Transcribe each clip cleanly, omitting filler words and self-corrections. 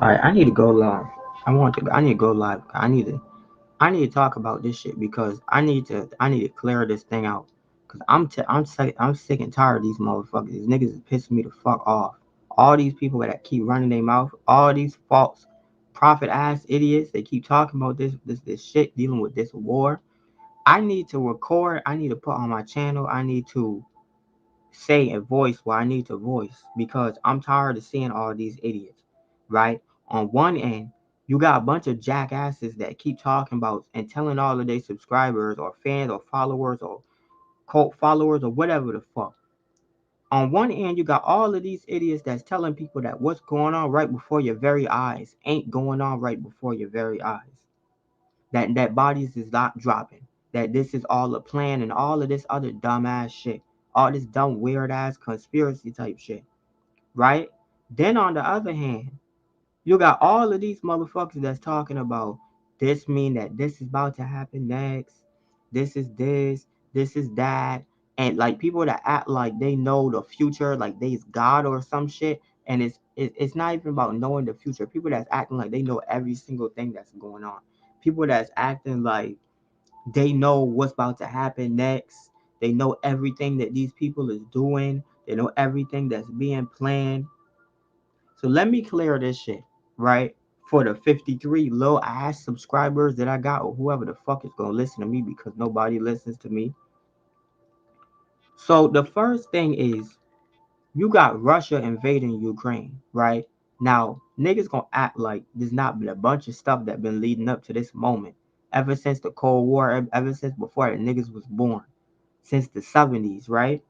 All right, I need to go live. I need to go live. I need to talk about this shit because I need to clear this thing out. Cause I'm sick and tired of these motherfuckers. These niggas is pissing me the fuck off. All these people that keep running their mouth, all these false prophet ass idiots, they keep talking about this shit, dealing with this war. I need to record. I need to put on my channel. I need to say and voice what I need to voice because I'm tired of seeing all these idiots, right? On one end, you got a bunch of jackasses that keep talking about and telling all of their subscribers or fans or followers or cult followers or whatever the fuck. On one end, you got all of these idiots that's telling people that what's going on right before your very eyes ain't going on right before your very eyes. That bodies is not dropping. That this is all a plan and all of this other dumbass shit. All this dumb weird ass conspiracy type shit. Right? Then on the other hand, you got all of these motherfuckers that's talking about this mean that this is about to happen next. This is that. And like people that act like they know the future, like they's God or some shit. And it's not even about knowing the future. People that's acting like they know every single thing that's going on. People that's acting like they know what's about to happen next. They know everything that these people is doing. They know everything that's being planned. So let me clear this shit, right? For the 53 low ass subscribers that I got, or whoever the fuck is gonna listen to me because nobody listens to me. So the first thing is you got Russia invading Ukraine, right? Now, niggas gonna act like there's not been a bunch of stuff that been leading up to this moment. Ever since the Cold War, ever since before the niggas was born. Since the 70s, right?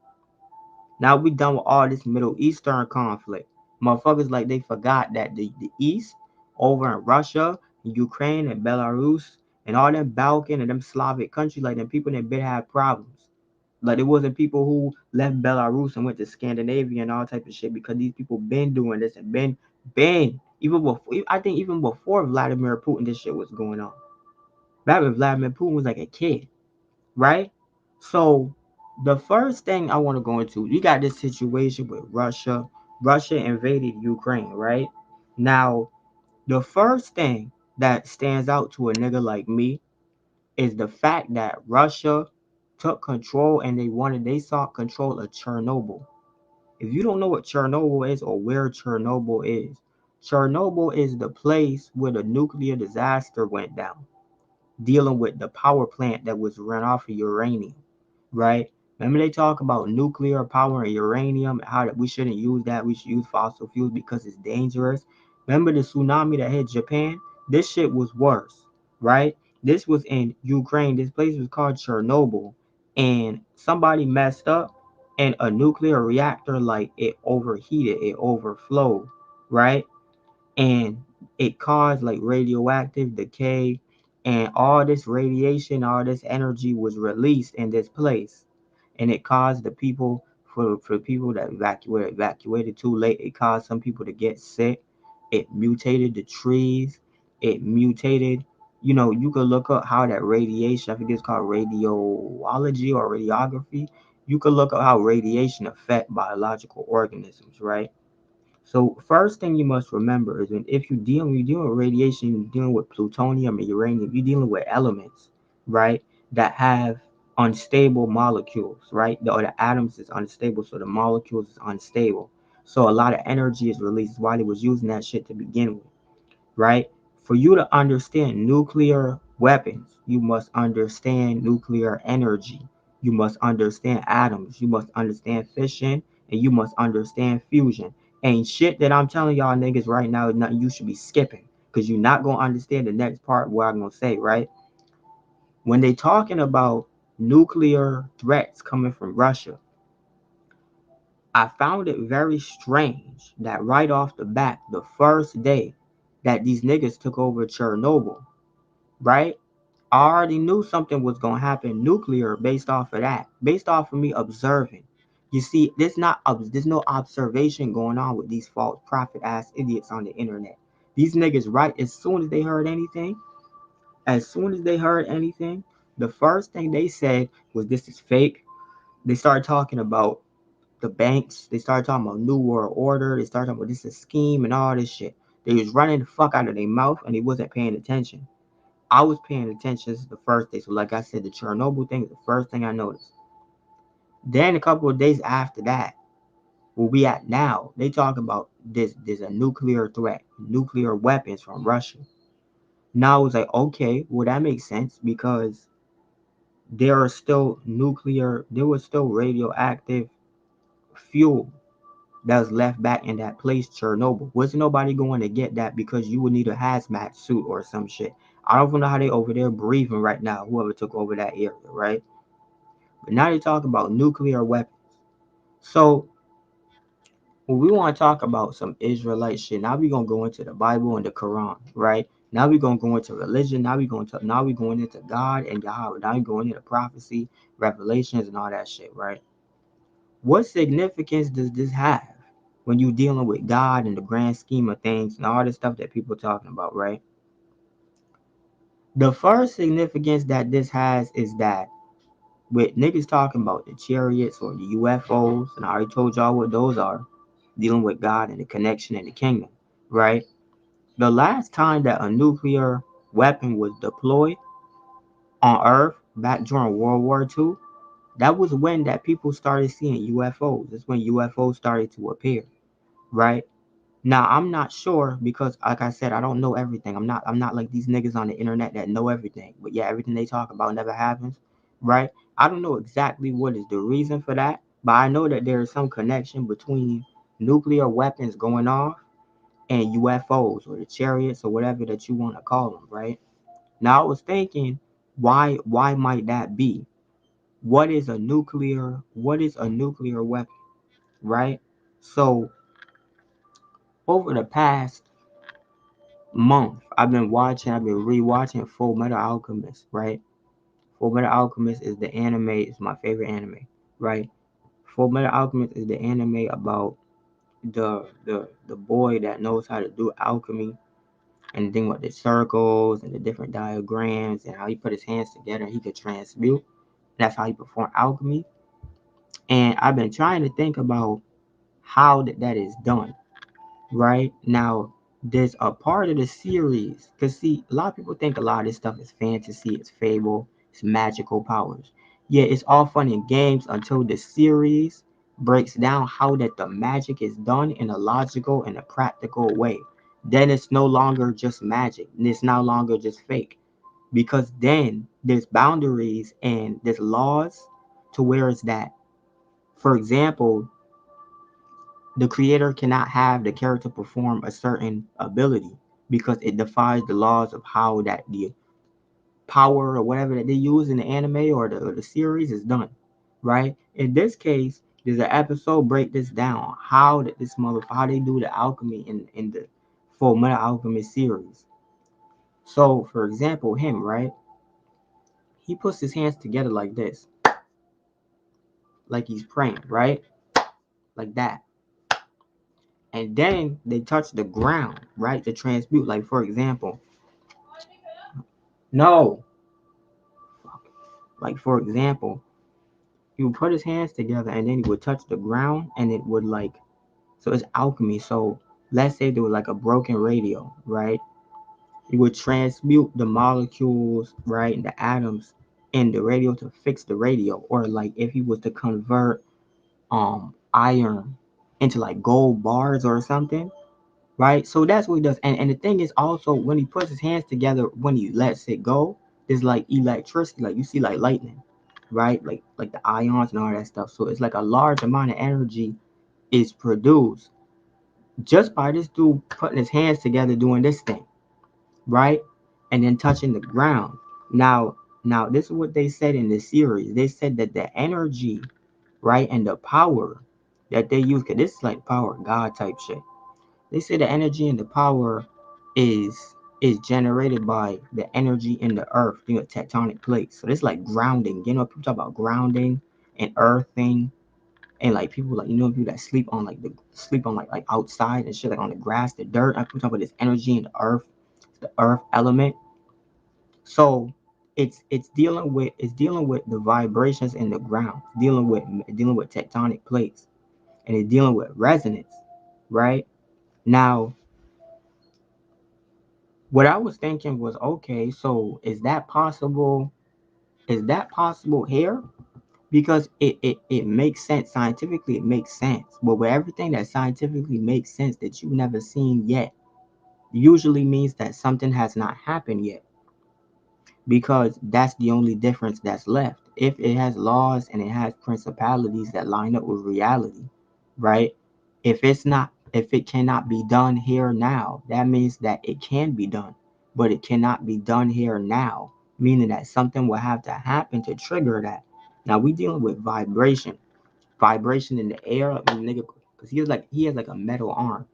Now we done with all this Middle Eastern conflict. Motherfuckers like they forgot that the East, over in Russia, Ukraine, and Belarus, and all them Balkan and them Slavic countries, like them people that been had problems. Like it wasn't people who left Belarus and went to Scandinavia and all type of shit because these people been doing this and been even before I think even before Vladimir Putin this shit was going on. Back when Vladimir Putin was like a kid, right? So the first thing I want to go into, you got this situation with Russia. Russia invaded Ukraine, right? Now, the first thing that stands out to a nigga like me is the fact that Russia took control and they sought control of Chernobyl. If you don't know what Chernobyl is or where Chernobyl is the place where the nuclear disaster went down, dealing with the power plant that was run off of uranium, right? Remember they talk about nuclear power and uranium, how that we shouldn't use that. We should use fossil fuels because it's dangerous. Remember the tsunami that hit Japan? This shit was worse, right? This was in Ukraine. This place was called Chernobyl, and somebody messed up, and a nuclear reactor like it overheated, it overflowed, right? And it caused like radioactive decay, and all this radiation, all this energy was released in this place, and it caused the people for people that evacuated too late. It caused some people to get sick. It mutated the trees. It mutated. You know, you could look up how that radiation. I think it's called radiology or radiography. You could look up how radiation affect biological organisms, right? So first thing you must remember is if you're dealing with radiation, you're dealing with plutonium and uranium, you're dealing with elements, right, that have unstable molecules, right? Or the atoms is unstable, so the molecules is unstable. So a lot of energy is released while they was using that shit to begin with, right? For you to understand nuclear weapons, you must understand nuclear energy. You must understand atoms. You must understand fission, and you must understand fusion. And shit that I'm telling y'all niggas right now is nothing you should be skipping because you're not going to understand the next part what I'm going to say, right? When they talking about nuclear threats coming from Russia, I found it very strange that right off the bat, the first day that these niggas took over Chernobyl, right? I already knew something was gonna happen nuclear based off of that, based off of me observing. You see, there's no observation going on with these false prophet ass idiots on the internet. These niggas, right? As soon as they heard anything, the first thing they said was this is fake. They started talking about the banks. They started talking about New World Order. They started talking about this is scheme and all this shit. They was running the fuck out of their mouth and they wasn't paying attention. I was paying attention. This is the first day. So like I said, the Chernobyl thing is the first thing I noticed. Then a couple of days after that, where we at now, they talk about this. There's a nuclear threat, nuclear weapons from Russia. Now I was like, okay, well that makes sense because there was still radioactive fuel that was left back in that place, Chernobyl. Wasn't nobody going to get that because you would need a hazmat suit or some shit. I don't even know how they over there breathing right now, whoever took over that area, right? But now they talk about nuclear weapons. So when we want to talk about some Israelite shit, now we gonna go into the Bible and the Quran, right? Now we gonna go into religion. Now we going into God and Yahweh. Now we going into prophecy, revelations, and all that shit, right? What significance does this have when you dealing with God and the grand scheme of things and all the stuff that people talking about, right? The first significance that this has is that with niggas talking about the chariots or the UFOs, and I already told y'all what those are, dealing with God and the connection and the kingdom, right? The last time that a nuclear weapon was deployed on Earth back during World War II, that was when that people started seeing UFOs. That's when UFOs started to appear, right? Now I'm not sure because, like I said, I don't know everything. I'm not like these niggas on the internet that know everything. But yeah, everything they talk about never happens, right? I don't know exactly what is the reason for that, but I know that there is some connection between nuclear weapons going off and UFOs or the chariots or whatever that you want to call them, right? Now I was thinking, why might that be? What is a nuclear weapon, right? So over the past month, I've been rewatching Full Metal Alchemist, right? Full Metal Alchemist is the anime, it's my favorite anime, right? Full Metal Alchemist is the anime about the boy that knows how to do alchemy and the thing with the circles and the different diagrams and how he put his hands together and he could transmute. That's how he performed alchemy. And I've been trying to think about how that is done. Right now, there's a part of the series because see, a lot of people think a lot of this stuff is fantasy, it's fable, it's magical powers. Yeah, it's all fun and games until the series breaks down how that the magic is done in a logical and a practical way. Then it's no longer just magic, and it's no longer just fake because then there's boundaries and there's laws to where it's that. For example, the creator cannot have the character perform a certain ability because it defies the laws of how that the power or whatever that they use in the anime or the series is done, right? In this case, there's an episode break this down how they do the alchemy in the Full Metal Alchemist series. So, for example, him, right? He puts his hands together like this, like he's praying, right? Like that. And then they touch the ground, right? To transmute. Like, for example, no, like for example, he would put his hands together and then he would touch the ground and it would like, so it's alchemy. So let's say there was like a broken radio, right? He would transmute the molecules, right, the atoms in the radio to fix the radio. Or like if he was to convert iron into like gold bars or something, right? So that's what he does. And the thing is also when he puts his hands together, when he lets it go, there's like electricity, like you see like lightning, right? Like the ions and all that stuff. So it's like a large amount of energy is produced just by this dude putting his hands together doing this thing, right? And then touching the ground. Now, now this is what they said in the series. They said that the energy, right, and the power that they use, cause this is like power God type shit. They say the energy and the power is generated by the energy in the earth, tectonic plates. So it's like grounding. People talk about grounding and earthing, and like people like people that sleep on like outside and shit, like on the grass, the dirt. I'm talking about this energy in the earth element. So it's dealing with the vibrations in the ground, dealing with tectonic plates, and it's dealing with resonance, right? Now what I was thinking was, okay, so is that possible? Is that possible here? Because it makes sense scientifically, it makes sense. But with everything that scientifically makes sense that you've never seen yet, usually means that something has not happened yet. Because that's the only difference that's left. If it has laws and it has principalities that line up with reality, right? If it cannot be done here now, that means that it can be done, but it cannot be done here now, meaning that something will have to happen to trigger that. Now we dealing with vibration in the air, like nigga, because he has like a metal arm.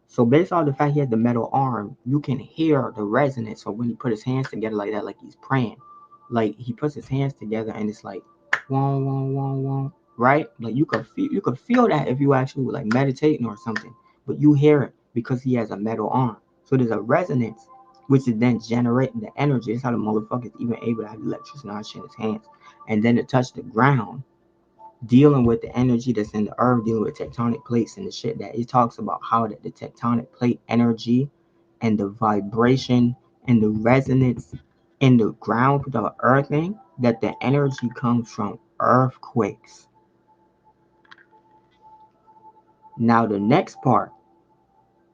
So based on the fact he has the metal arm, you can hear the resonance. So when he put his hands together like that, like he's praying, like he puts his hands together and it's like, wong wong wong wong, right? Like you could feel that if you actually were like meditating or something, but you hear it because he has a metal arm. So there's a resonance, which is then generating the energy. That's how the motherfucker is even able to have electricity on shit in his hands, and then to touch the ground, dealing with the energy that's in the earth, dealing with tectonic plates and the shit that it talks about how that the tectonic plate energy and the vibration and the resonance in the ground, the earthing, that the energy comes from earthquakes. Now the next part,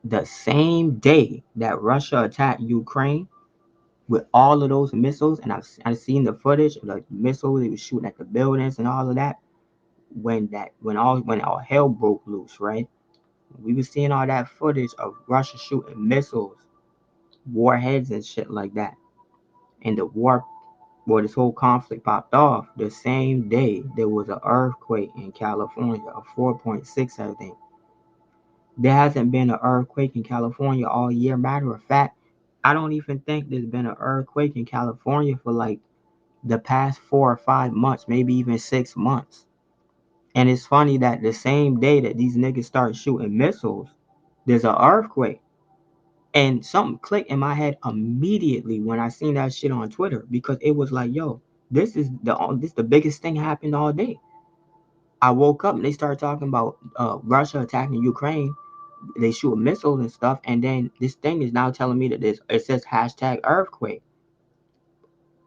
the same day that Russia attacked Ukraine with all of those missiles, and I've seen the footage of the missiles they were shooting at the buildings and all of that, when all hell broke loose, right? We were seeing all that footage of Russia shooting missiles, warheads, and shit like that. And the war, where this whole conflict popped off, the same day there was an earthquake in California, a 4.6, I think. There hasn't been an earthquake in California all year. Matter of fact, I don't even think there's been an earthquake in California for like the past 4 or 5 months, maybe even 6 months. And it's funny that the same day that these niggas start shooting missiles, there's an earthquake. And something clicked in my head immediately when I seen that shit on Twitter because it was like, yo, this is the biggest thing happened all day. I woke up and they started talking about Russia attacking Ukraine. They shoot missiles and stuff, and then this thing is now telling me that it says hashtag earthquake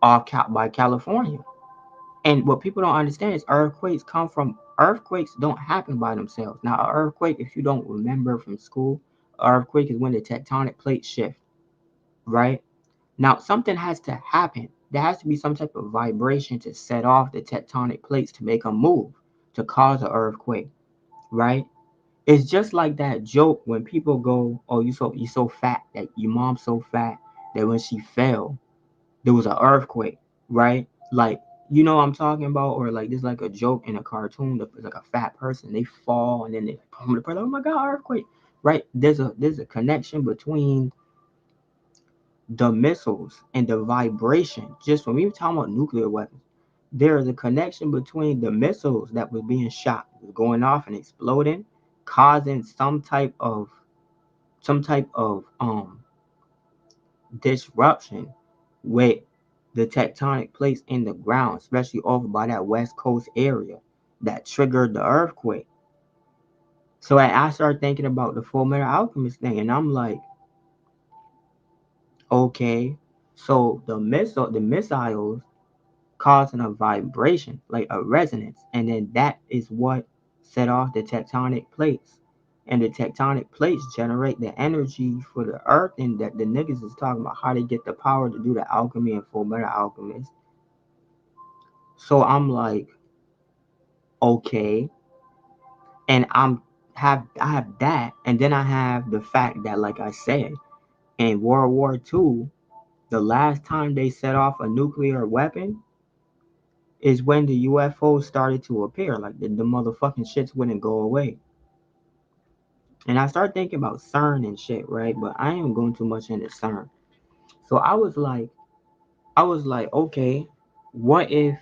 by California. And what people don't understand is earthquakes don't happen by themselves. Now, an earthquake, if you don't remember from school, earthquake is when the tectonic plates shift, right? Now, something has to happen. There has to be some type of vibration to set off the tectonic plates to make them move, to cause an earthquake, right? It's just like that joke when people go, "Oh, you so fat that your mom's so fat that when she fell, there was an earthquake," right? Like, you know what I'm talking about? Or like there's like a joke in a cartoon that it's like a fat person, they fall and then they boom, the person, oh my god, earthquake, right? There's a connection between the missiles and the vibration. Just when we were talking about nuclear weapons, there is a connection between the missiles that was being shot, going off and exploding, causing some type of disruption with the tectonic plates in the ground, especially over by that west coast area that triggered the earthquake. So I started thinking about the Full Metal Alchemist thing, and I'm like, okay, so the missiles causing a vibration, like a resonance. And then that is what set off the tectonic plates. And the tectonic plates generate the energy for the earth, and that the niggas is talking about how they get the power to do the alchemy and Full Metal Alchemist. So I'm like, okay. And I have that, and then I have the fact that, like I said, in World War II, the last time they set off a nuclear weapon is when the UFOs started to appear. Like the motherfucking shits wouldn't go away. And I started thinking about CERN and shit, right? But I ain't going too much into CERN. So I was like, okay, what if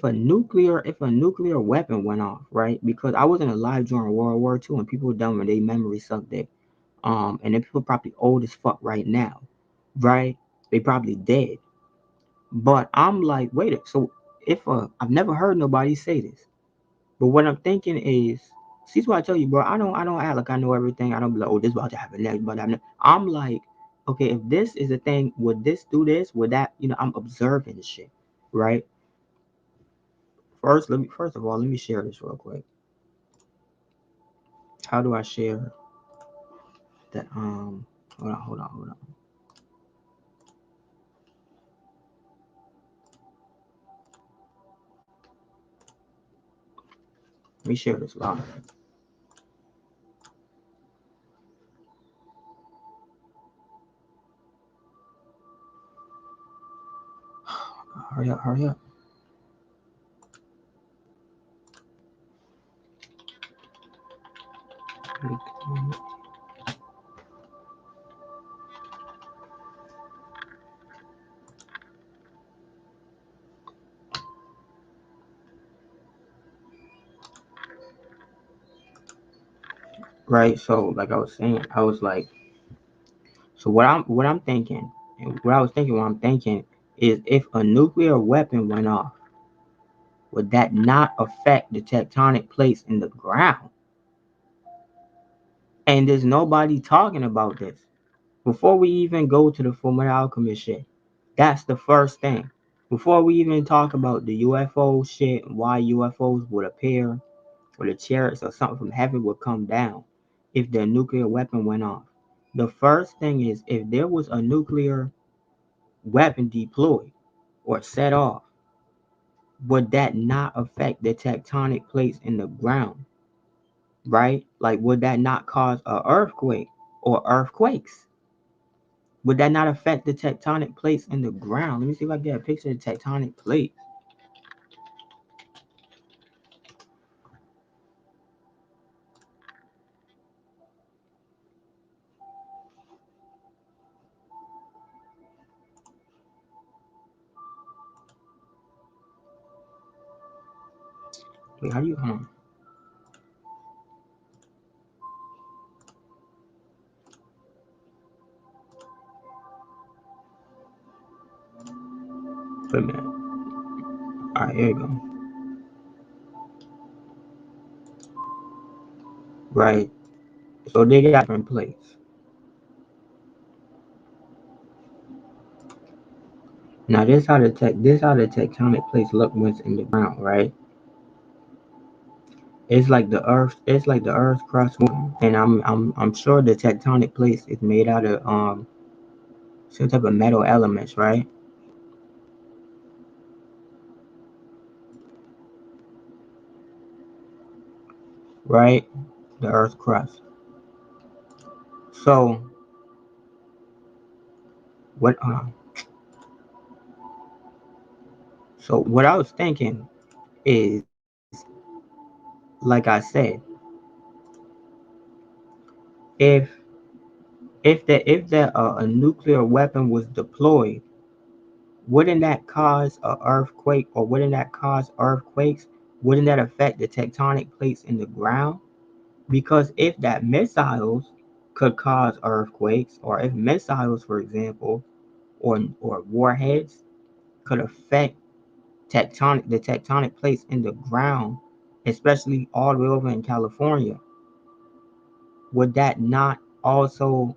a nuclear weapon went off, right? Because I wasn't alive during World War II, and people done when they memory suck dick. And then people probably old as fuck right now, right? They probably dead. But I'm like, wait, so if I've never heard nobody say this. But what I'm thinking is, See, that's why I tell you, bro. I don't act like I know everything. I don't be like, oh, this about to happen next, but I'm like, okay, if this is a thing, would this do this? Would that? I'm observing the shit, right? First of all, let me share this real quick. How do I share that? Hold on. Let me share this live. Hurry up, hurry up. Right. So, like I was saying, I was like, so what I'm thinking, and what I'm thinking is, if a nuclear weapon went off, would that not affect the tectonic plates in the ground? And there's nobody talking about this. Before we even go to the Fullmetal Alchemist shit, that's the first thing. Before we even talk about the UFO shit and why UFOs would appear, or the chariots or something from heaven would come down if the nuclear weapon went off. The first thing is, if there was a nuclear weapon deployed or set off, would that not affect the tectonic plates in the ground? Right? Like, would that not cause an earthquake or earthquakes? Would that not affect the tectonic plates in the ground? Let me see if I can get a picture of the tectonic plates. Wait, how do you, hold on. Wait a minute. Alright, here you go. Right. So they got different plates. Now this how the tectonic plates look once in the ground, right? It's like the earth crust moving. And I'm sure the tectonic plates is made out of some type of metal elements, right? Right? The earth crust. So what so what I was thinking is, like I said, if if a nuclear weapon was deployed, wouldn't that cause a earthquake, or wouldn't that cause earthquakes? Wouldn't that affect the tectonic plates in the ground? Because if that missiles could cause earthquakes, or if missiles, for example, or warheads could affect the tectonic plates in the ground, especially all the way over in California, would that not also,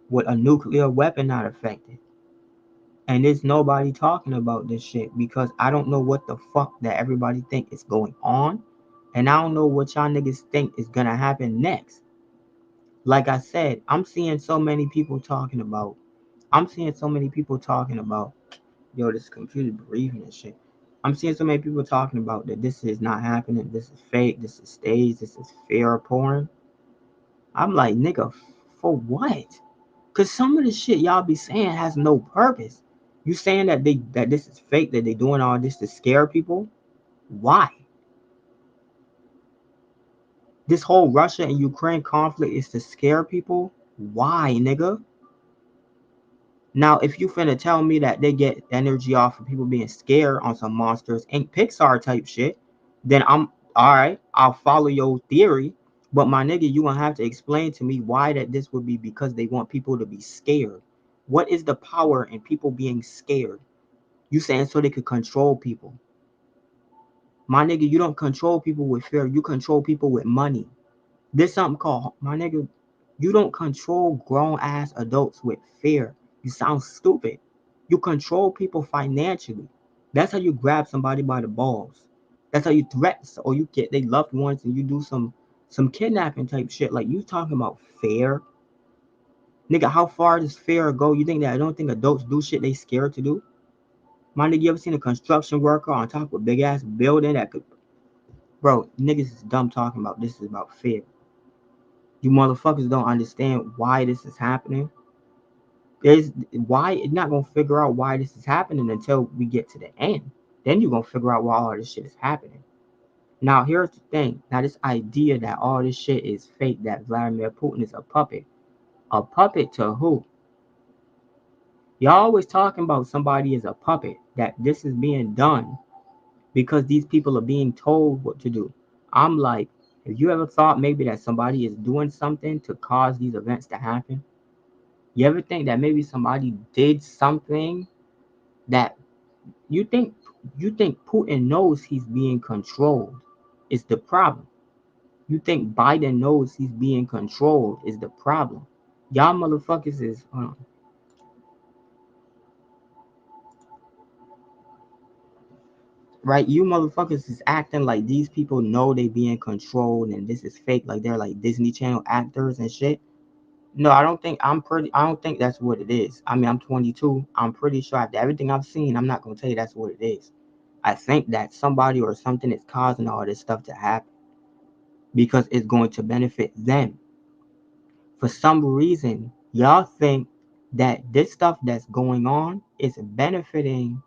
would a nuclear weapon not affect it? And there's nobody talking about this shit, because I don't know what the fuck that everybody think is going on, and I don't know what y'all niggas think is gonna happen next. Like I said, I'm seeing so many people talking about, yo, this computer breathing and shit. I'm seeing so many people talking about that this is not happening, this is fake, this is staged, this is fear porn. I'm like, nigga, for what? Cause some of the shit y'all be saying has no purpose. You saying that this is fake, that they doing all this to scare people? Why? This whole Russia and Ukraine conflict is to scare people? Why, nigga? Now, if you finna tell me that they get energy off of people being scared on some Monsters Inc. Pixar type shit, then I'm all right. I'll follow your theory, but my nigga, you gonna have to explain to me why that this would be because they want people to be scared. What is the power in people being scared? You saying so they could control people? My nigga, you don't control people with fear. You control people with money. There's something called, my nigga, you don't control grown ass adults with fear. You sound stupid. You control people financially. That's how you grab somebody by the balls. That's how you threaten, or you get they loved ones and you do some kidnapping type shit. Like, you talking about fear? Nigga, how far does fear go? You think that I don't think adults do shit they scared to do? My nigga, you ever seen a construction worker on top of a big ass building that could, bro, niggas is dumb talking about this is about fear. You motherfuckers don't understand why this is happening. There's why you're not gonna figure out why this is happening until we get to the end. Then you're gonna figure out why all this shit is happening. Now here's the thing. Now this idea that all this shit is fake, that Vladimir Putin is a puppet. A puppet to who? Y'all always talking about somebody as a puppet, that this is being done because these people are being told what to do. I'm like, have you ever thought maybe that somebody is doing something to cause these events to happen? You ever think that maybe somebody did something that you think you think Putin knows he's being controlled is the problem. You think Biden knows he's being controlled is the problem. Y'all motherfuckers is right. You motherfuckers is acting like these people know they being controlled and this is fake, like they're like Disney Channel actors and shit. No, I don't think that's what it is. I mean, I'm 22. I'm pretty sure after everything I've seen, I'm not gonna tell you that's what it is. I think that somebody or something is causing all this stuff to happen because it's going to benefit them. For some reason, y'all think that this stuff that's going on is benefiting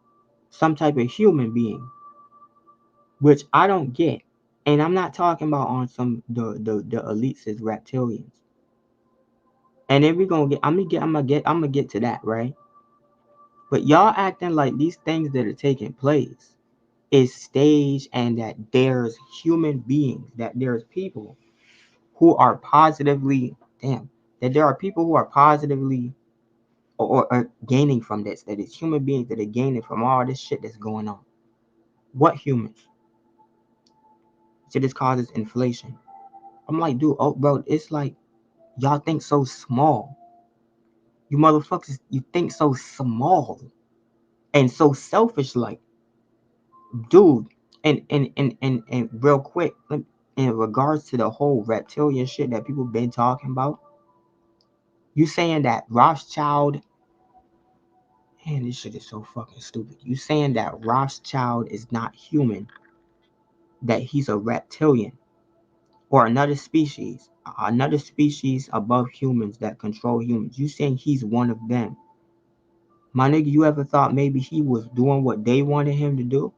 some type of human being, which I don't get. And I'm not talking about on some the elites as reptilians. And then we're gonna get I'm gonna get to that, right? But y'all acting like these things that are taking place is staged and that there's human beings, that there's people who are positively, damn, that there are people who are positively or gaining from this, that it's human beings that are gaining from all this shit that's going on. What humans? So this causes inflation. I'm like, dude, oh, bro, it's like y'all think so small. You motherfuckers, you think so small and so selfish, like, dude. And real quick, in regards to the whole reptilian shit that people been talking about, you saying that Rothschild, man, this shit is so fucking stupid. You saying that Rothschild is not human, that he's a reptilian or another species above humans that control humans. You saying he's one of them. My nigga, you ever thought maybe he was doing what they wanted him to do?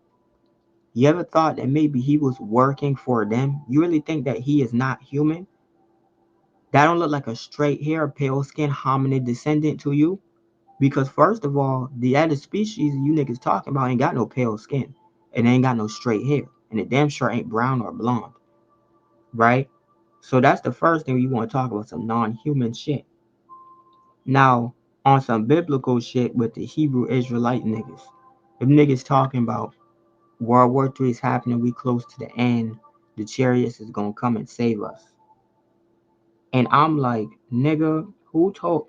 You ever thought that maybe he was working for them? You really think that he is not human? That don't look like a straight hair, pale skin hominid descendant to you? Because first of all, the other species you niggas talking about ain't got no pale skin. And they ain't got no straight hair. And it damn sure ain't brown or blonde. Right? So that's the first thing you want to talk about, some non-human shit. Now, on some biblical shit with the Hebrew Israelite niggas. Them niggas talking about World War III is happening, we close to the end. The chariots is gonna come and save us. And I'm like, nigga, who told,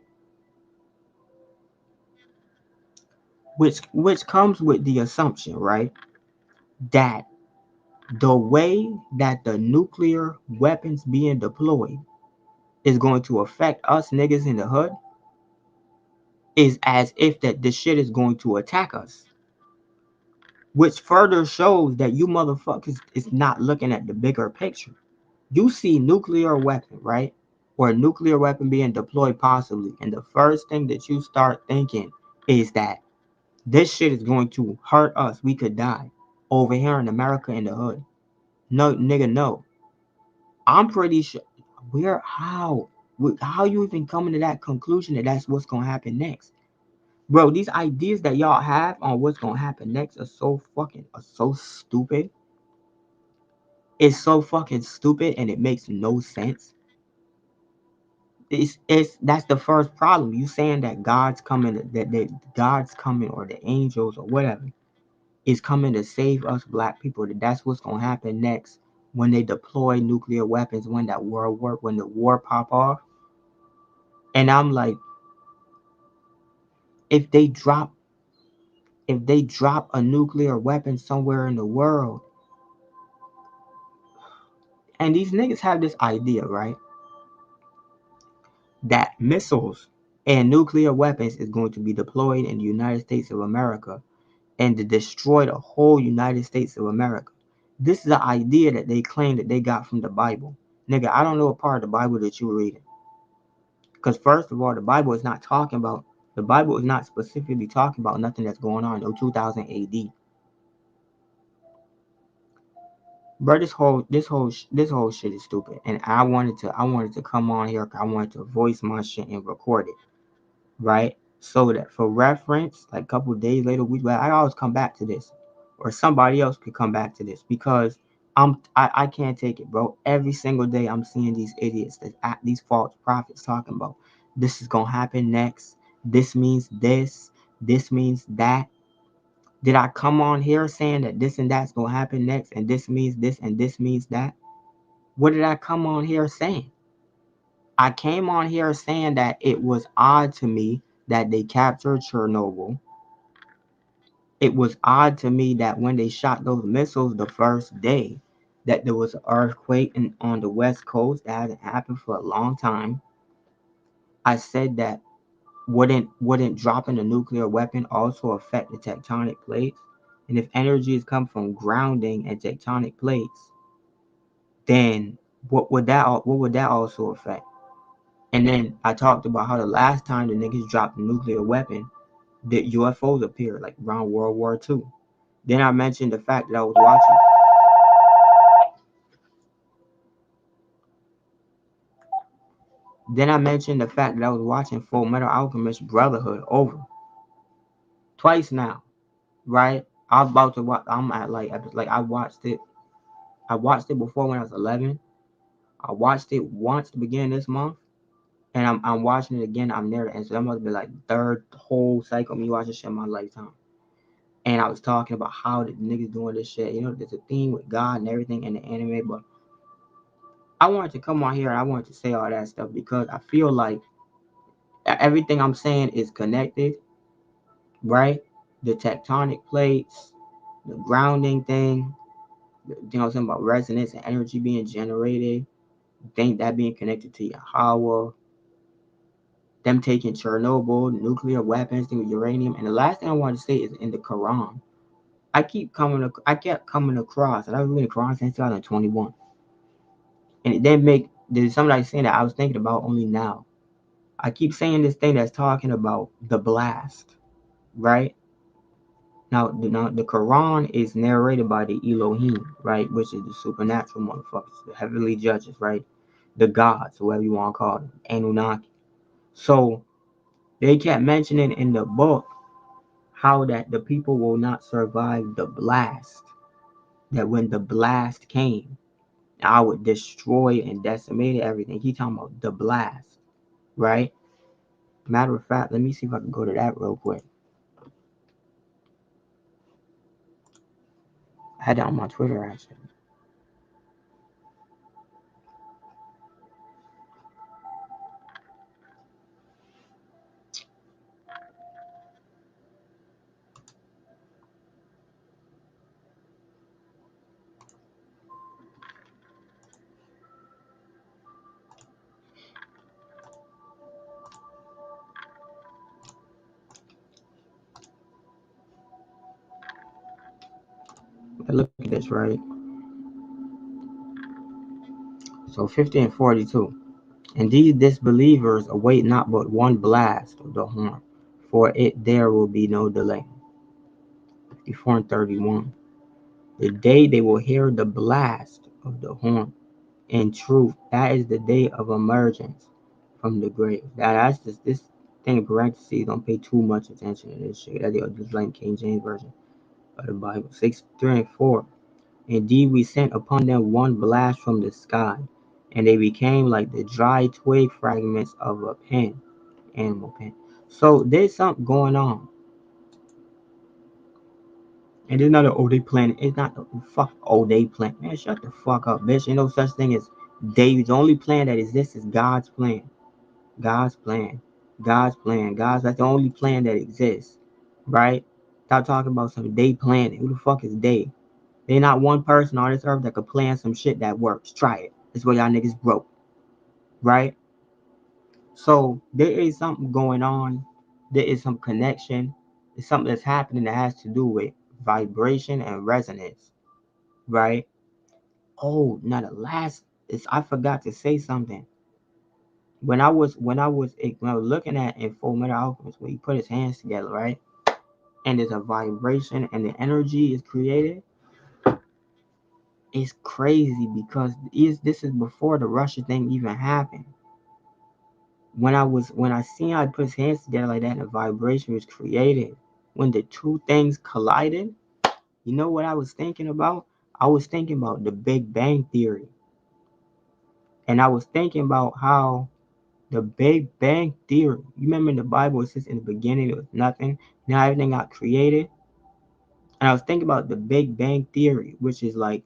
which comes with the assumption, right? That the way that the nuclear weapons being deployed is going to affect us niggas in the hood is as if that this shit is going to attack us. Which further shows that you motherfuckers is not looking at the bigger picture. You see nuclear weapon, right? Or a nuclear weapon being deployed possibly. And the first thing that you start thinking is that this shit is going to hurt us. We could die over here in America in the hood. No, nigga, no. I'm pretty sure. Where, how you even coming to that conclusion that that's what's going to happen next? Bro, these ideas that y'all have on what's going to happen next are so stupid. It's so fucking stupid and it makes no sense. It's that's the first problem. You saying that God's coming, that God's coming, or the angels or whatever is coming to save us black people. That's what's gonna happen next. when they deploy nuclear weapons when the war pop off. And I'm like, if they drop a nuclear weapon somewhere in the world, and these niggas have this idea, right? That missiles and nuclear weapons is going to be deployed in the United States of America and to destroy the whole United States of America. This is the idea that they claim that they got from the Bible. Nigga, I don't know what part of the Bible that you're reading. Because first of all, the Bible is not specifically talking about nothing that's going on in 2000 AD. Bro, this whole shit is stupid. And I wanted to come on here. I wanted to voice my shit and record it, right? So that for reference, like a couple of days later, I always come back to this, or somebody else could come back to this, because I can't take it, bro. Every single day I'm seeing these idiots, these false prophets talking about this is gonna happen next. This means this. This means that. Did I come on here saying that this and that's gonna happen next, and this means this and this means that? What did I come on here saying? I came on here saying that it was odd to me that they captured Chernobyl. It was odd to me that when they shot those missiles the first day, that there was an earthquake on the West Coast that hadn't happened for a long time. I said that wouldn't dropping a nuclear weapon also affect the tectonic plates? And if energy is come from grounding and tectonic plates, then what would that also affect? And then I talked about how the last time the niggas dropped a nuclear weapon, the UFOs appeared, like around World War II. Then I mentioned the fact that I was watching. Then I mentioned the fact that I was watching Full Metal Alchemist Brotherhood over twice now, right? I was about to watch. I'm at like I watched it. I watched it before when I was 11. I watched it once to begin this month, and I'm watching it again. I'm near the end, so that must be like the third whole cycle of me watching shit in my lifetime. And I was talking about how the niggas doing this shit. You know, there's a theme with God and everything in the anime, but I wanted to come on here and I wanted to say all that stuff because I feel like everything I'm saying is connected, right? The tectonic plates, the grounding thing, you know what I'm saying, about resonance and energy being generated, think that being connected to Yahweh, them taking Chernobyl, nuclear weapons, uranium. And the last thing I want to say is in the Quran. I kept coming across, and I was reading the Quran since 2021. And it didn't make, there's somebody saying that I was thinking about only now. I keep saying this thing that's talking about the blast, right? Now the Quran is narrated by the Elohim, right? Which is the supernatural motherfuckers, the heavenly judges, right? The gods, whoever you want to call them, Anunnaki. So they kept mentioning in the book how that the people will not survive the blast. That when the blast came, I would destroy and decimate everything. He talking about the blast, right? Matter of fact, let me see if I can go to that real quick. I had that on my Twitter actually. Look at this, right? So 50 and 42. And these disbelievers await not but one blast of the horn, for it there will be no delay. 54 and 31. The day they will hear the blast of the horn. In truth, that is the day of emergence from the grave. That's just this thing in parentheses. Don't pay too much attention to this shit. That's the like King James version of the Bible. 6, 3, and 4. Indeed, we sent upon them one blast from the sky, and they became like the dry twig fragments of a pen, animal pen. So there's something going on. And there's another they plan. It's not the fuck they plan. Man, shut the fuck up, bitch. Ain't no such thing as they. The only plan that exists is God's plan. God's plan. God's plan. God's that's the only plan that exists. Right? Stop talking about some day planning. Who the fuck is they? They not one person on this earth that could plan some shit that works. Try it. That's why y'all niggas broke. Right? So there is something going on. There is some connection. It's something that's happening that has to do with vibration and resonance. Right? Oh, now the last is I forgot to say something. When I was looking at in Full Metal Alchemist, when he put his hands together, right, and there's a vibration and the energy is created, it's crazy because this is before the Russia thing even happened. When I seen how he put his hands together like that and the vibration was created, when the two things collided, you know what I was thinking about? I was thinking about the Big Bang Theory, and I was thinking about how the Big Bang Theory. You remember in the Bible, it says in the beginning there was nothing. Now everything got created. And I was thinking about the Big Bang Theory, which is like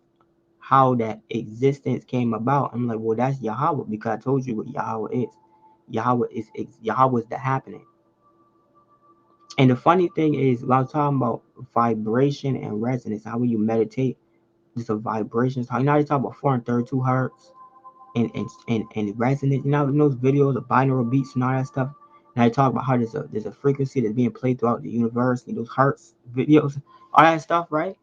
how that existence came about. I'm like, well, that's Yahweh because I told you what Yahweh is. Yahweh is the happening. And the funny thing is, when I was talking about vibration and resonance, how when you meditate, there's a vibration. So you know how they talk about 432 hertz and resonance. You know in those videos of binaural beats and all that stuff. And I talk about how there's a frequency that's being played throughout the universe, and those hertz videos, all that stuff, right?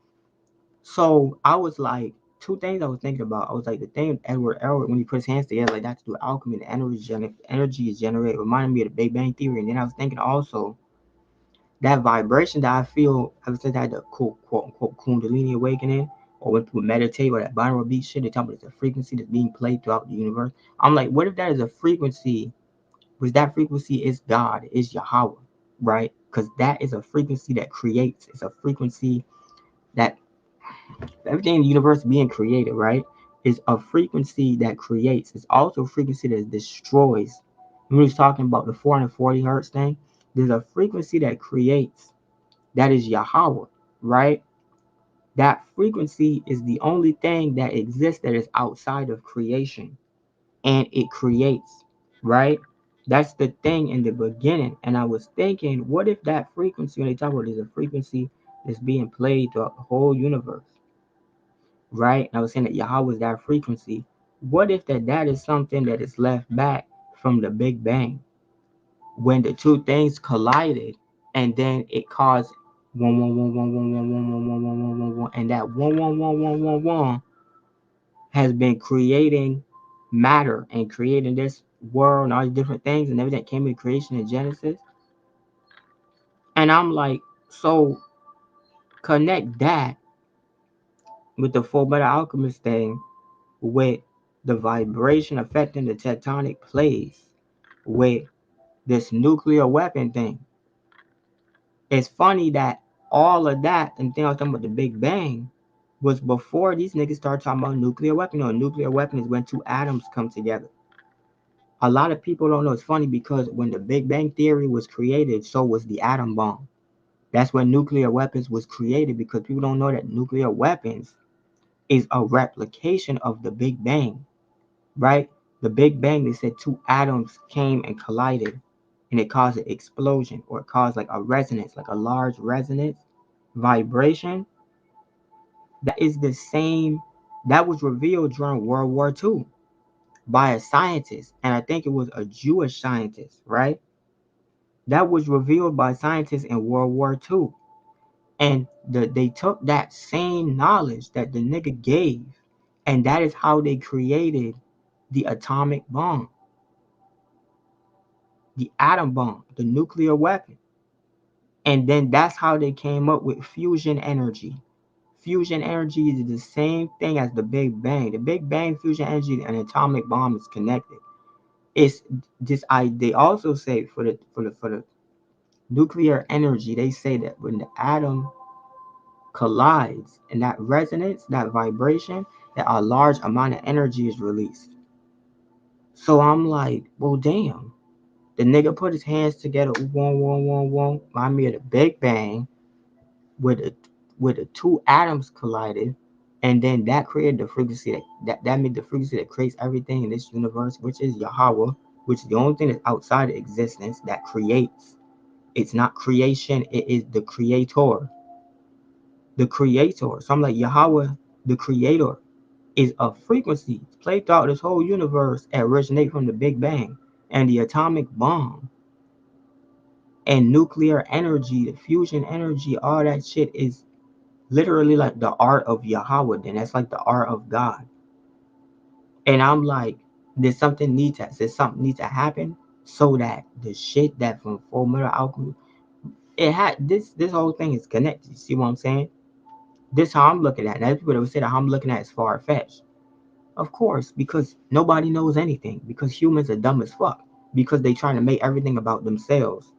So I was like, two things I was thinking about. I was like, the thing Edward Elwood when he put his hands together like that to do alchemy, the energy is generated, reminded me of the Big Bang Theory. And then I was thinking also that vibration that I feel, I would say that the quote unquote Kundalini awakening, or when people meditate, or that binaural beat shit, they tell me it's a frequency that's being played throughout the universe. I'm like, what if that is a frequency? Because that frequency is God, is Yahweh, right? Because that is a frequency that creates. It's a frequency that everything in the universe being created, right? Is a frequency that creates. It's also a frequency that destroys. When we was talking about the 440 hertz thing, there's a frequency that creates. That is Yahweh, right? That frequency is the only thing that exists that is outside of creation, and it creates, right? That's the thing in the beginning. And I was thinking, what if that frequency, when they talk about there's a frequency that's being played throughout the whole universe, right? And I was saying that Yahweh is that frequency. What if that is something that is left back from the Big Bang when the two things collided, and then it caused one, and that one has been creating matter and creating this world and all these different things and everything that came into creation in Genesis. And I'm like, so connect that with the Full Metal Alchemist thing, with the vibration affecting the tectonic plates, with this nuclear weapon thing. It's funny that all of that and thing I was talking about the Big Bang was before these niggas started talking about nuclear weapon. A nuclear weapon is when two atoms come together. A lot of people don't know. It's funny because when the Big Bang Theory was created, so was the atom bomb. That's when nuclear weapons was created, because people don't know that nuclear weapons is a replication of the Big Bang, right? The Big Bang, they said two atoms came and collided and it caused an explosion, or it caused like a resonance, like a large resonance vibration. That is the same that was revealed during World War II by a scientist, and I think it was a Jewish scientist, right? That was revealed by scientists in World War II. And they took that same knowledge that the nigga gave, and that is how they created the atomic bomb, the atom bomb, the nuclear weapon. And then that's how they came up with fusion energy. Fusion energy is the same thing as the Big Bang. The Big Bang, fusion energy, and atomic bomb is connected. It's this. They also say for the nuclear energy, they say that when the atom collides and that resonance, that vibration, that a large amount of energy is released. So I'm like, well, damn. The nigga put his hands together, remind me of the Big Bang, with where the two atoms collided, and then that created the frequency that made the frequency that creates everything in this universe, which is Yahweh, which is the only thing that's outside of existence that creates. It's not creation, it is the creator. The creator. So I'm like, Yahweh, the creator, is a frequency played throughout this whole universe and originate from the Big Bang and the atomic bomb and nuclear energy, the fusion energy, all that shit is literally like the art of Yahweh. Then that's like the art of God. And I'm like, there's something needs to happen so that the shit that from Full Metal Alchemy, it had this whole thing is connected. You see what I'm saying? This how I'm looking at it. Now, people that would say that how I'm looking at is far fetched. Of course, because nobody knows anything. Because humans are dumb as fuck. Because they trying to make everything about themselves.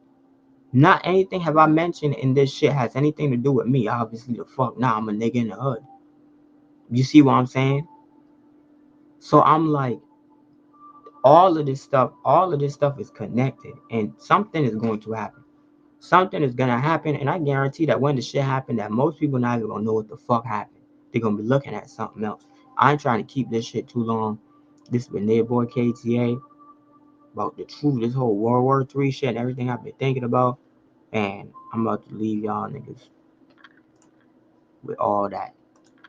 Not anything have I mentioned in this shit has anything to do with me. Obviously, the fuck. Nah, I'm a nigga in the hood. You see what I'm saying? So I'm like, all of this stuff is connected, and something is going to happen. Something is gonna happen, and I guarantee that when the shit happen, that most people not even gonna know what the fuck happened. They're gonna be looking at something else. I ain't trying to keep this shit too long. This has been their boy KTA about the truth, this whole World War III shit and everything I've been thinking about. And I'm about to leave y'all niggas with all that.